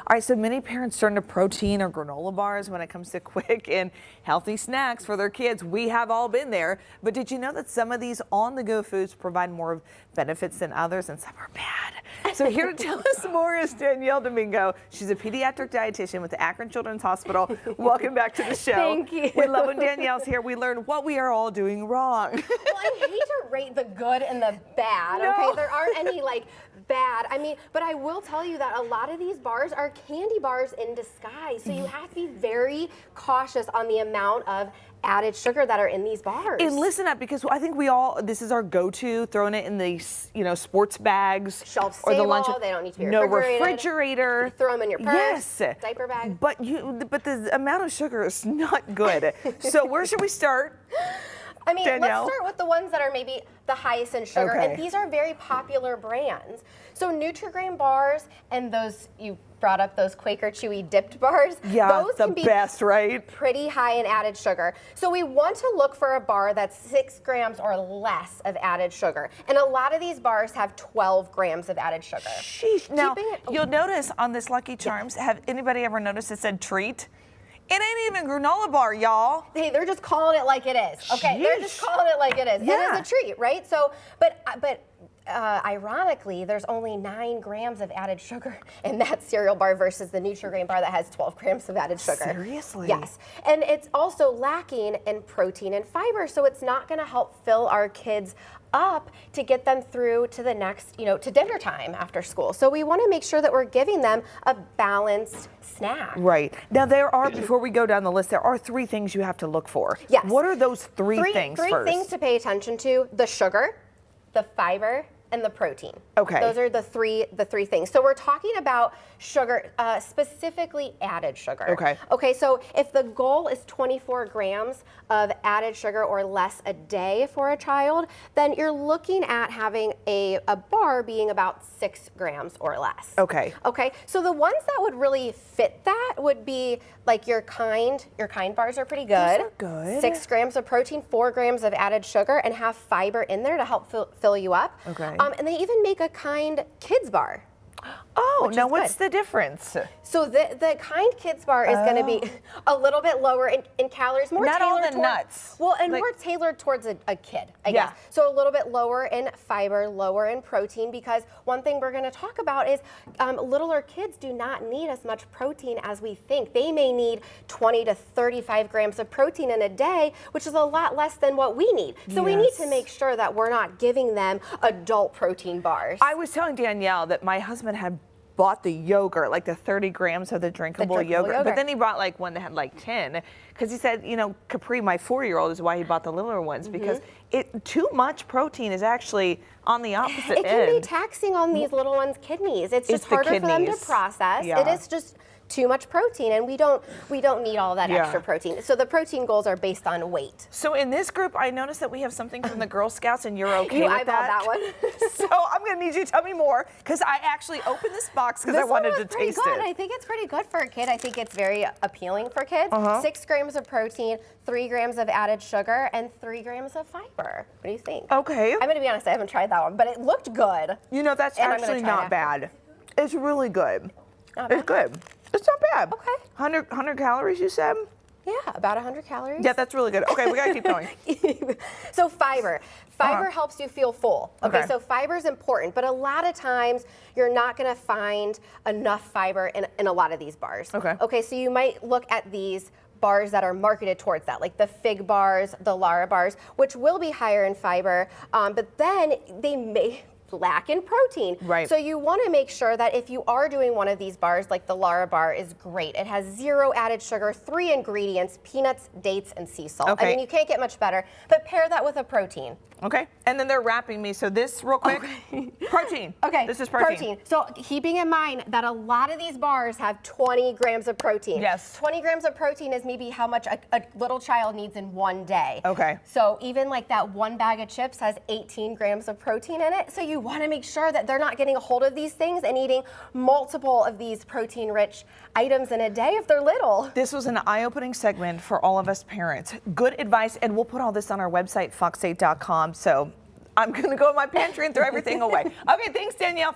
All right, so many parents turn to protein or granola bars when it comes to quick and healthy snacks for their kids. We have all been there, but did you know that some of these on-the-go foods provide more benefits than others and some are bad? So here to tell us more is Danielle Domingo. She's a pediatric dietitian with the Akron Children's Hospital. Welcome back to the show. Thank you. We love when Danielle's here. We learn what we are all doing wrong. Well, I hate to rate the good and the bad, No. okay? There aren't any bad. I mean, but I will tell you that a lot of these bars are candy bars in disguise. So you have to be very cautious on the amount of added sugar that are in these bars. And listen up, because I think this is our go-to, throwing it in the, sports bags. Shelf or the stable, lunch. they don't need to be no refrigerated. refrigerator. You throw them in your purse, Yes. diaper bag. But the amount of sugar is not good. So where should we start? I mean, Danielle? let's start with the ones that are maybe the highest in sugar, Okay. and these are very popular brands. So Nutri-Grain bars and those, you brought up those Quaker Chewy dipped bars. Yeah, those the can be best, right? pretty high in added sugar. So we want to look for a bar that's 6 grams or less of added sugar. And a lot of these bars have 12 grams of added sugar. Sheesh. Now, Keeping it- you'll notice on this Lucky Charms, have anybody ever noticed it said treat? It ain't even granola bar, y'all. Hey, they're just calling it like it is. Okay, they're just Sheesh. calling it like it is. Yeah. It is a treat, right? So, but ironically, there's only 9 grams of added sugar in that cereal bar versus the Nutri-Grain bar that has 12 grams of added sugar. Seriously? Yes, and it's also lacking in protein and fiber, so it's not going to help fill our kids up to get them through to the next, to dinner time after school. So we want to make sure that we're giving them a balanced snack. Right. Now, before we go down the list, there are 3 things you have to look for. Yes. What are those three things Three first? things to pay attention to: the sugar, the fiber, and the protein. Okay. Those are the three things. So we're talking about sugar, specifically added sugar. Okay. Okay, so if the goal is 24 grams of added sugar or less a day for a child, then you're looking at having a bar being about 6 grams or less. Okay. Okay, so the ones that would really fit that would be like your kind bars are pretty good. Those are good. 6 grams of protein, 4 grams of added sugar, and have fiber in there to help fill you up. Okay. And they even make a kind kids bar. Oh, which now is what's good. the difference? So the kind kids bar is going to be a little bit lower in calories, more Not all tailored the nuts. Well, and Like- more tailored towards a kid, I Yeah. guess. So a little bit lower in fiber, lower in protein, because one thing we're going to talk about is littler kids do not need as much protein as we think. They may need 20 to 35 grams of protein in a day, which is a lot less than what we need. So we need to Yes. make sure that we're not giving them adult protein bars. I was telling Danielle that my husband had bought the yogurt, like the 30 grams of the drinkable yogurt. But then he bought like one that had like 10, because he said, Capri, my 4-year-old, is why he bought the littler ones, because too much protein is actually on the opposite It can be end. taxing on these little ones' kidneys. It's It's just the harder for them to kidneys. process. Yeah. It is just too much protein, and we don't need all that Yeah. extra protein. So the protein goals are based on weight. So in this group, I noticed that we have something from the Girl Scouts, and you're okay You with eyeballed that one. So I'm going to need you to tell me more, because I actually opened this box because I This one wanted was to pretty taste good. it. I think it's pretty good for a kid. I think it's very appealing for kids. 6 grams of protein, 3 grams of added sugar, and 3 grams of fiber. What do you think? Okay. I'm going to be honest, I haven't tried that one, but it looked good. That's And I'm gonna actually try it not after. bad. It's really good. Not It's bad. good. It's not bad. Okay. 100 calories, you said? Yeah, about 100 calories. Yeah, that's really good. Okay, we got to keep going. So fiber. Fiber helps you feel full. Okay, Okay. so fiber is important, but a lot of times you're not going to find enough fiber in a lot of these bars. Okay. Okay, so you might look at these bars that are marketed towards that, like the Fig bars, the Lara bars, which will be higher in fiber, but then they may lack in protein. Right. So you want to make sure that if you are doing one of these bars, like the Lara bar is great. It has 0 added sugar, 3 ingredients: peanuts, dates, and sea salt. Okay. I mean, you can't get much better, but pair that with a protein. Okay, and then they're wrapping me. So this, real quick, protein. Okay, This is protein. So keeping in mind that a lot of these bars have 20 grams of protein. Yes. 20 grams of protein is maybe how much a little child needs in one day. Okay. So even like that one bag of chips has 18 grams of protein in it. So you want to make sure that they're not getting a hold of these things and eating multiple of these protein-rich items in a day if they're little. This was an eye-opening segment for all of us parents. Good advice, and we'll put all this on our website, fox8.com. So I'm going to go in my pantry and throw everything away. Okay, thanks, Danielle.